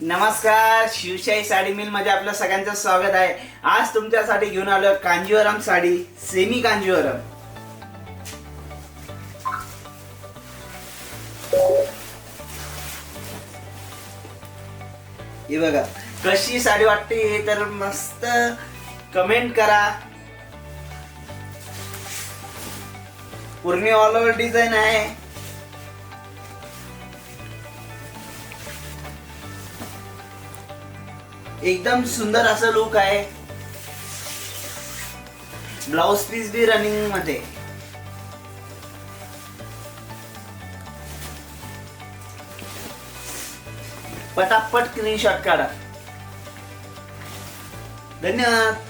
नमस्कार, शिवशाही साडी मिल मध्ये आपलं सगळ्यांचं स्वागत आहे. आज तुमच्यासाठी घेऊन आलो कांजीवरम साडी, सेमी कांजीवरम. हे बघा कशी साडी वाटते हे तर मस्त कमेंट करा. पूर्ण ऑल ओव्हर डिझाईन आहे. एकदम सुंदर असं लुक आहे. ब्लाउज पीस भी रनिंग मध्ये. पटापट स्क्रीनशॉट काढा. धन्यवाद.